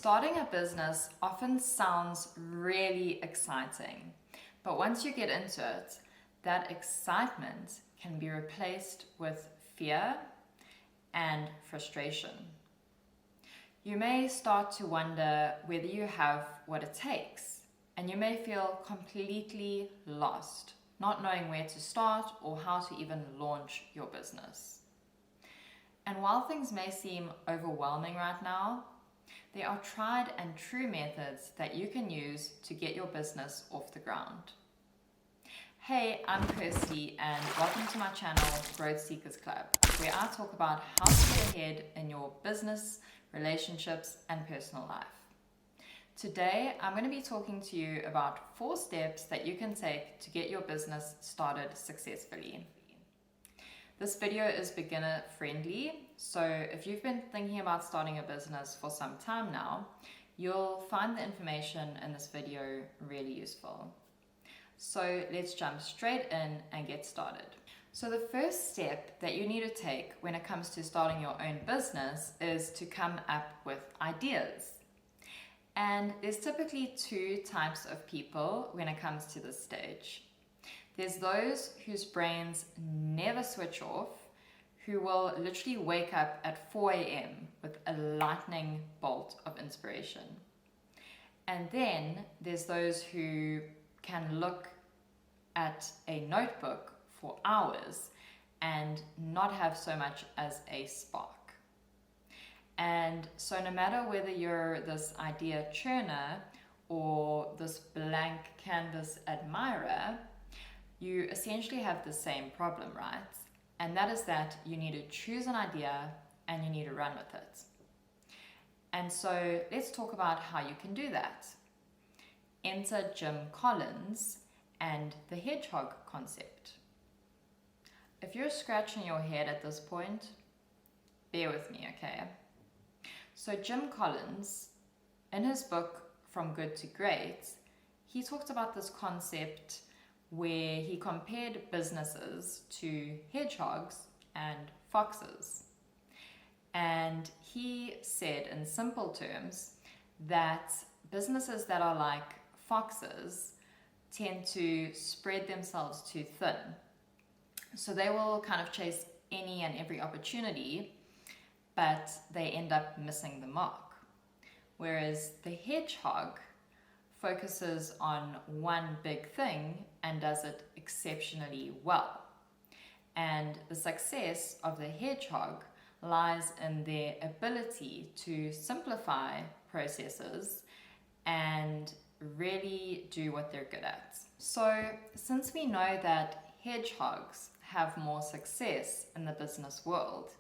Starting a business often sounds really exciting, but once you get into it, that excitement can be replaced with fear and frustration. You may start to wonder whether you have what it takes, and you may feel completely lost, not knowing where to start or how to even launch your business. And while things may seem overwhelming right now, there are tried and true methods that you can use to get your business off the ground. Hey, I'm Kirsty and welcome to my channel, Growth Seekers Club, where I talk about how to get ahead in your business, relationships, and personal life. Today, I'm going to be talking to you about 4 steps that you can take to get your business started successfully. This video is beginner friendly, so if you've been thinking about starting a business for some time now, you'll find the information in this video really useful. So let's jump straight in and get started. So the first step that you need to take when it comes to starting your own business is to come up with ideas. And there's typically 2 types of people when it comes to this stage. There's those whose brains never switch off, who will literally wake up at 4 a.m. with a lightning bolt of inspiration. And then there's those who can look at a notebook for hours and not have so much as a spark. And so no matter whether you're this idea churner or this blank canvas admirer, you essentially have the same problem, right? And that is that you need to choose an idea and you need to run with it. And so let's talk about how you can do that. Enter Jim Collins and the hedgehog concept. If you're scratching your head at this point, bear with me, okay? So Jim Collins, in his book From Good to Great, he talked about this concept where he compared businesses to hedgehogs and foxes. And he said in simple terms that businesses that are like foxes tend to spread themselves too thin. So they will kind of chase any and every opportunity, but they end up missing the mark. Whereas the hedgehog focuses on one big thing and does it exceptionally well. And the success of the hedgehog lies in their ability to simplify processes and really do what they're good at. So since we know that hedgehogs have more success in the business world,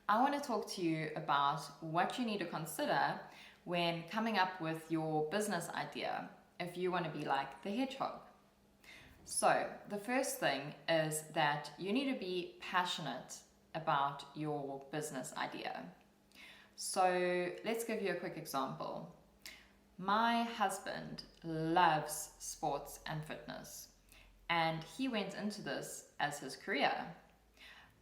I want to talk to you about what you need to consider when coming up with your business idea if you want to be like the hedgehog. So the first thing is that you need to be passionate about your business idea. So let's give you a quick example. My husband loves sports and fitness, and he went into this as his career.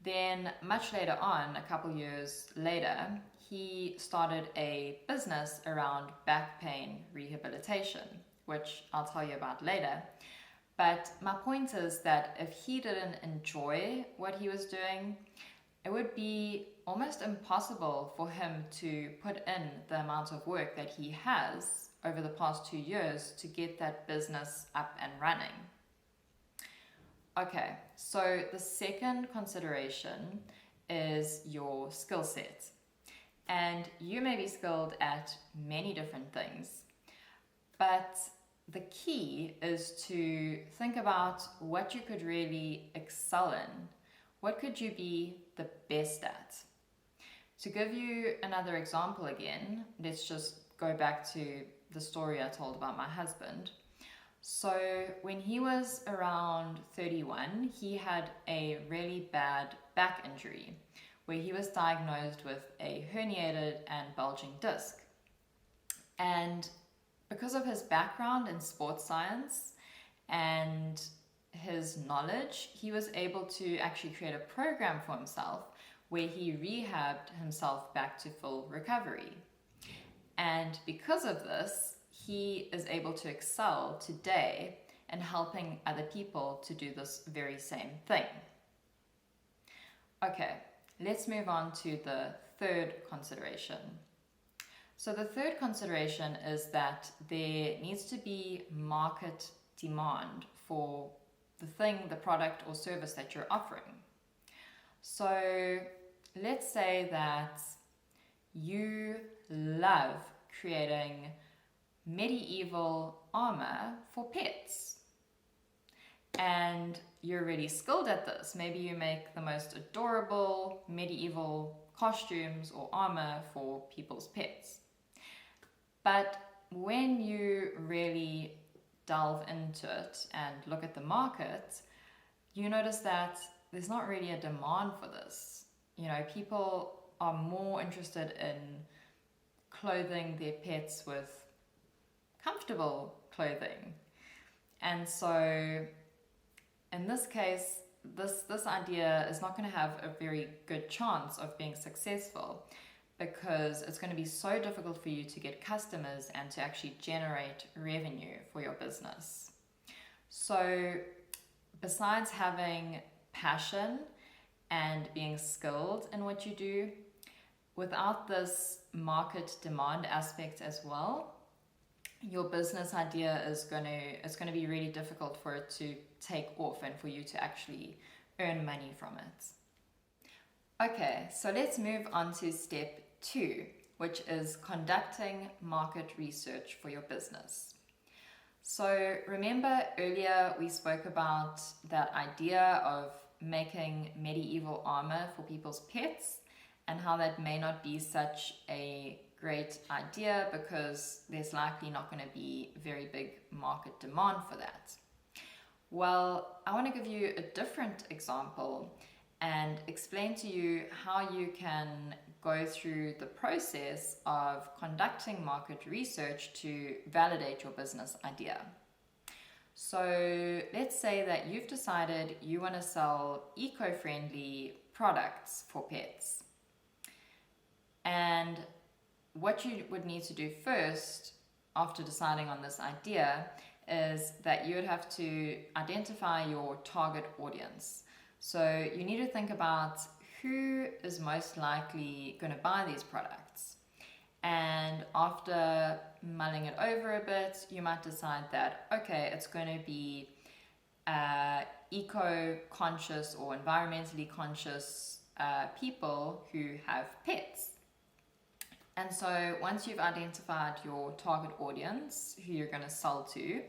Then much later on, a couple years later, he started a business around back pain rehabilitation, which I'll tell you about later. But my point is that if he didn't enjoy what he was doing, it would be almost impossible for him to put in the amount of work that he has over the past 2 years to get that business up and running. Okay, so the second consideration is your skill set. And you may be skilled at many different things, but the key is to think about what you could really excel in. What could you be the best at? To give you another example again, let's just go back to the story I told about my husband. So when he was around 31, he had a really bad back injury where he was diagnosed with a herniated and bulging disc. And because of his background in sports science and his knowledge, he was able to actually create a program for himself where he rehabbed himself back to full recovery. And because of this, he is able to excel today in helping other people to do this very same thing. Okay, let's move on to the third consideration. So the third consideration is that there needs to be market demand for the thing, the product or service that you're offering. So let's say that you love creating medieval armor for pets and you're really skilled at this. Maybe you make the most adorable medieval costumes or armor for people's pets. But when you really delve into it and look at the market, you notice that there's not really a demand for this. People are more interested in clothing their pets with comfortable clothing. And so in this case, this idea is not going to have a very good chance of being successful, because it's going to be so difficult for you to get customers and to actually generate revenue for your business. So besides having passion and being skilled in what you do, without this market demand aspect as well, your business idea is going to be really difficult for it to take off and for you to actually earn money from it. Okay, so let's move on to step 2, which is conducting market research for your business. So remember earlier we spoke about that idea of making medieval armor for people's pets and how that may not be such a great idea because there's likely not going to be very big market demand for that. Well, I want to give you a different example and explain to you how you can go through the process of conducting market research to validate your business idea. So let's say that you've decided you want to sell eco-friendly products for pets. And what you would need to do first, after deciding on this idea, is that you would have to identify your target audience. So you need to think about who is most likely going to buy these products. And after mulling it over a bit, you might decide that, okay, it's going to be eco-conscious or environmentally conscious people who have pets. And so once you've identified your target audience, who you're going to sell to,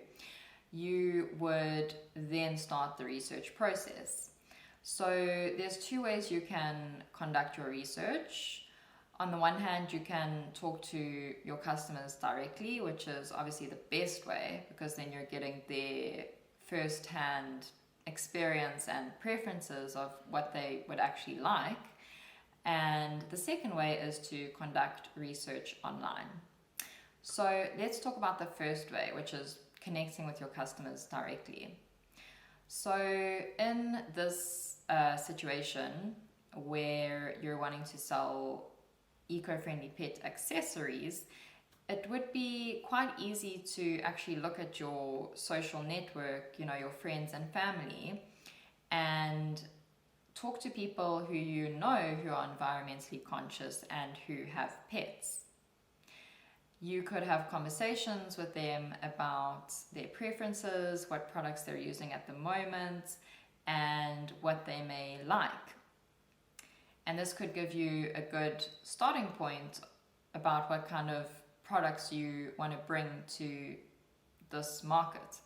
you would then start the research process. So there's 2 ways you can conduct your research. On the one hand, you can talk to your customers directly, which is obviously the best way because then you're getting their first-hand experience and preferences of what they would actually like. And the second way is to conduct research online. So let's talk about the first way, which is connecting with your customers directly. So in this situation where you're wanting to sell eco-friendly pet accessories, it would be quite easy to actually look at your social network, your friends and family, and talk to people who you know who are environmentally conscious and who have pets. You could have conversations with them about their preferences, what products they're using at the moment, and what they may like. And this could give you a good starting point about what kind of products you want to bring to this market.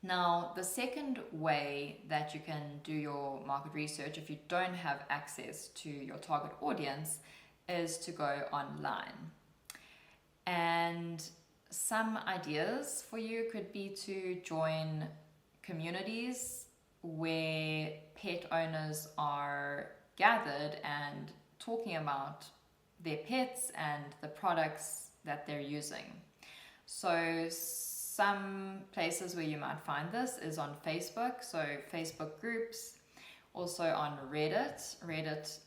Now, the second way that you can do your market research if you don't have access to your target audience is to go online. And some ideas for you could be to join communities where pet owners are gathered and talking about their pets and the products that they're using. So some places where you might find this is on Facebook, so Facebook groups Also on Reddit. Reddit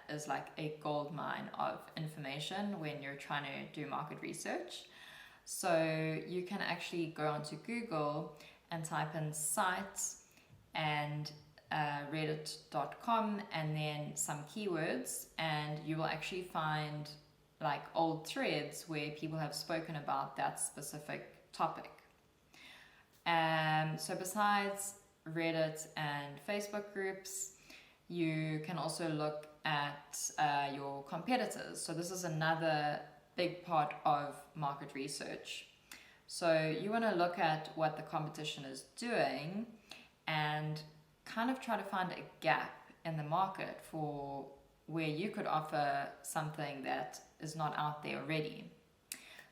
is like a gold mine of information when you're trying to do market research. So you can actually go onto Google and type in sites and reddit.com and then some keywords, and you will actually find like old threads where people have spoken about that specific topic. So besides Reddit and Facebook groups, you can also look at your competitors. So this is another big part of market research. So you want to look at what the competition is doing and kind of try to find a gap in the market for where you could offer something that is not out there already.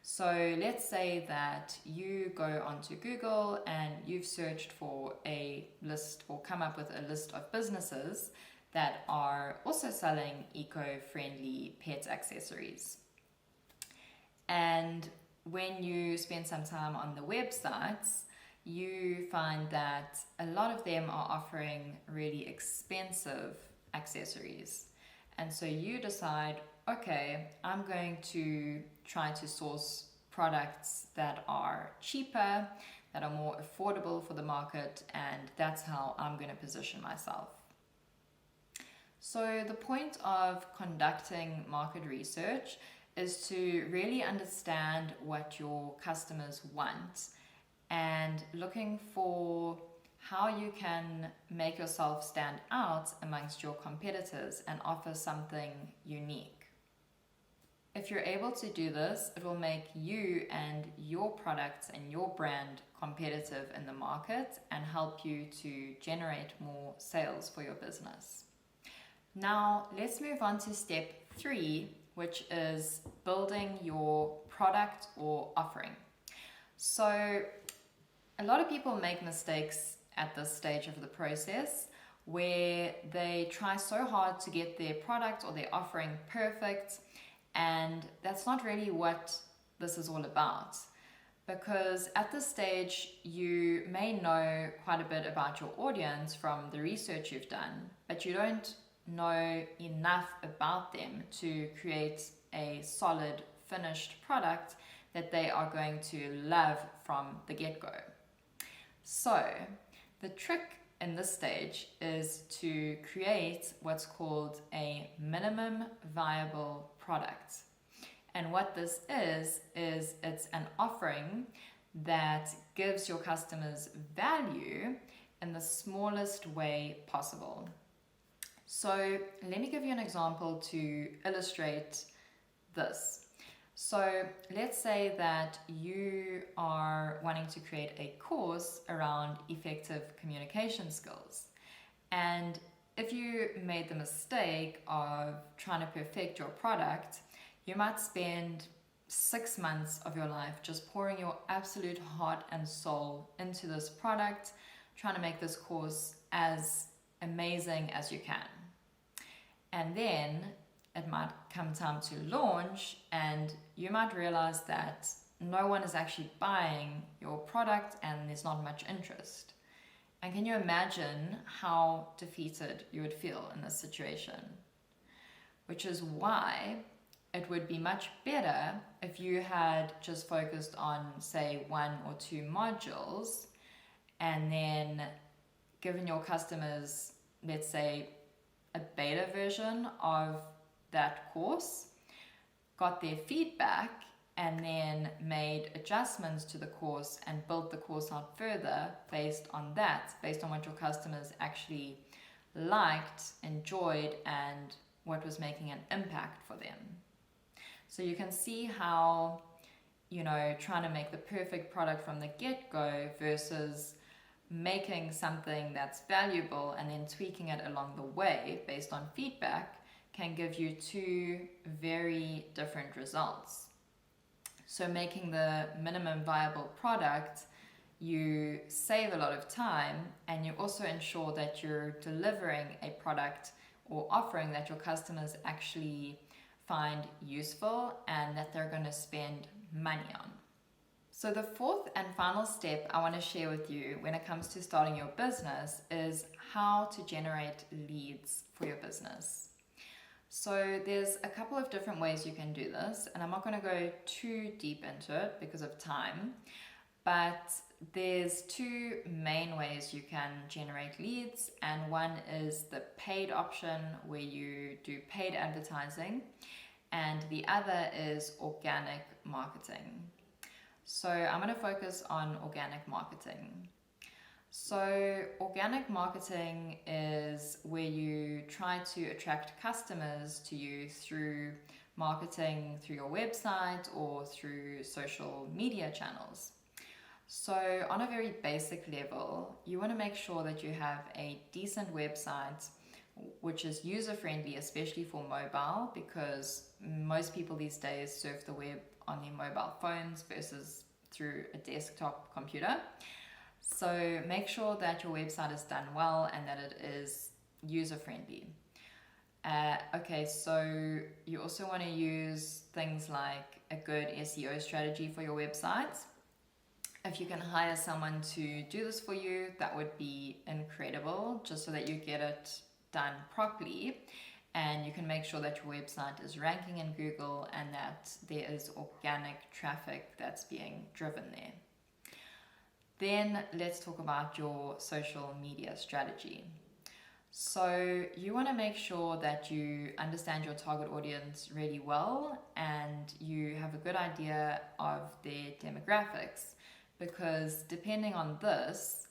So let's say that you go onto Google and you've searched for a list or come up with a list of businesses that are also selling eco-friendly pet accessories. And when you spend some time on the websites, you find that a lot of them are offering really expensive accessories. And so you decide, okay, I'm going to try to source products that are cheaper, that are more affordable for the market, and that's how I'm going to position myself. So the point of conducting market research is to really understand what your customers want and looking for how you can make yourself stand out amongst your competitors and offer something unique. If you're able to do this, it will make you and your products and your brand competitive in the market and help you to generate more sales for your business. Now, let's move on to step 3, which is building your product or offering. So, a lot of people make mistakes at this stage of the process where they try so hard to get their product or their offering perfect, and that's not really what this is all about. Because at this stage, you may know quite a bit about your audience from the research you've done, but you don't know enough about them to create a solid finished product that they are going to love from the get-go. So the trick in this stage is to create what's called a minimum viable product. And what this is it's an offering that gives your customers value in the smallest way possible. So let me give you an example to illustrate this. So let's say that you are wanting to create a course around effective communication skills. And if you made the mistake of trying to perfect your product, you might spend 6 months of your life just pouring your absolute heart and soul into this product, trying to make this course as amazing as you can. And then it might come time to launch and you might realize that no one is actually buying your product and there's not much interest. And can you imagine how defeated you would feel in this situation? Which is why it would be much better if you had just focused on, say, 1 or 2 modules and then given your customers, let's say, a beta version of that course, got their feedback, and then made adjustments to the course and built the course out further based on that, based on what your customers actually liked, enjoyed, and what was making an impact for them. So you can see how, trying to make the perfect product from the get-go versus making something that's valuable and then tweaking it along the way based on feedback can give you 2 very different results. So making the minimum viable product, you save a lot of time and you also ensure that you're delivering a product or offering that your customers actually find useful and that they're going to spend money on. So the fourth and final step I want to share with you when it comes to starting your business is how to generate leads for your business. So there's a couple of different ways you can do this, and I'm not going to go too deep into it because of time, but there's two main ways you can generate leads, and one is the paid option where you do paid advertising, and the other is organic marketing. So I'm going to focus on organic marketing. So organic marketing is where you try to attract customers to you through marketing through your website or through social media channels. So on a very basic level, you want to make sure that you have a decent website which is user-friendly, especially for mobile, because most people these days surf the web on their mobile phones versus through a desktop computer. So make sure that your website is done well and that it is user-friendly. Okay, so you also want to use things like a good SEO strategy for your website. If you can hire someone to do this for you, that would be incredible, just so that you get it done properly and you can make sure that your website is ranking in Google and that there is organic traffic that's being driven there. Then let's talk about your social media strategy. So you want to make sure that you understand your target audience really well and you have a good idea of their demographics, because depending on this,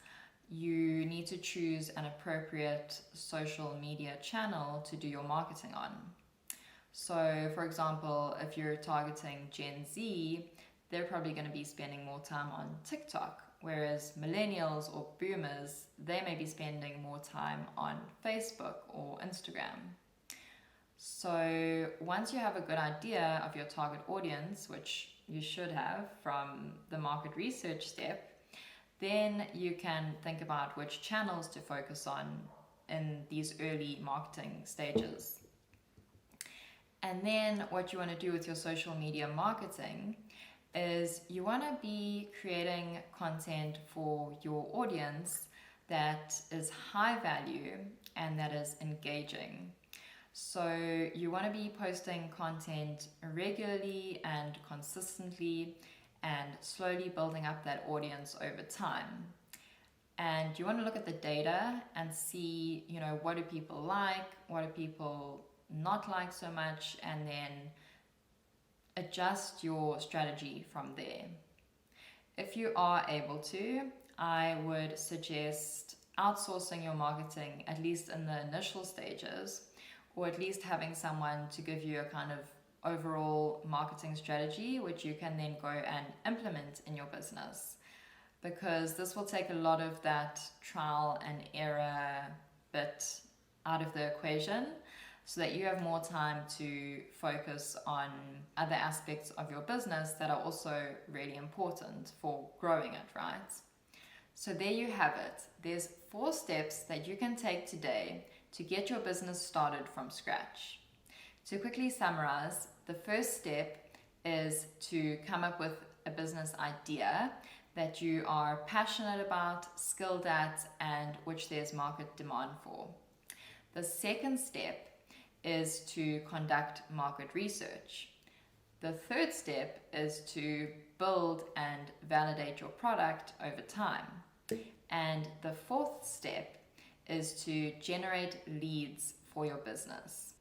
you need to choose an appropriate social media channel to do your marketing on. So for example, if you're targeting Gen Z, they're probably going to be spending more time on TikTok, whereas millennials or boomers, they may be spending more time on Facebook or Instagram. So once you have a good idea of your target audience, which you should have from the market research step, then you can think about which channels to focus on in these early marketing stages. And then what you want to do with your social media marketing is you want to be creating content for your audience that is high value and that is engaging. So you want to be posting content regularly and consistently and slowly building up that audience over time. And you want to look at the data and see, what do people like, what do people not like so much, and then adjust your strategy from there. If you are able to, I would suggest outsourcing your marketing, at least in the initial stages, or at least having someone to give you a kind of overall marketing strategy, which you can then go and implement in your business. Because this will take a lot of that trial and error bit out of the equation, so that you have more time to focus on other aspects of your business that are also really important for growing it, right? So there you have it. There's 4 steps that you can take today to get your business started from scratch. To quickly summarize, the first step is to come up with a business idea that you are passionate about, skilled at, and which there's market demand for. The second step is to conduct market research. The third step is to build and validate your product over time. And the fourth step is to generate leads for your business.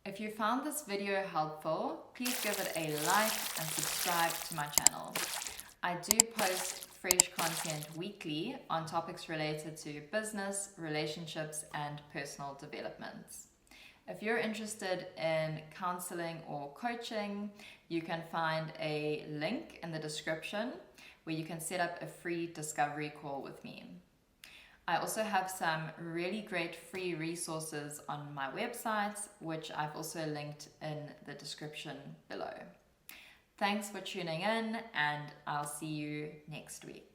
If you found this video helpful, please give it a like and subscribe to my channel. I do post fresh content weekly on topics related to business, relationships, and personal development. If you're interested in counseling or coaching, you can find a link in the description where you can set up a free discovery call with me. I also have some really great free resources on my website, which I've also linked in the description below. Thanks for tuning in, and I'll see you next week.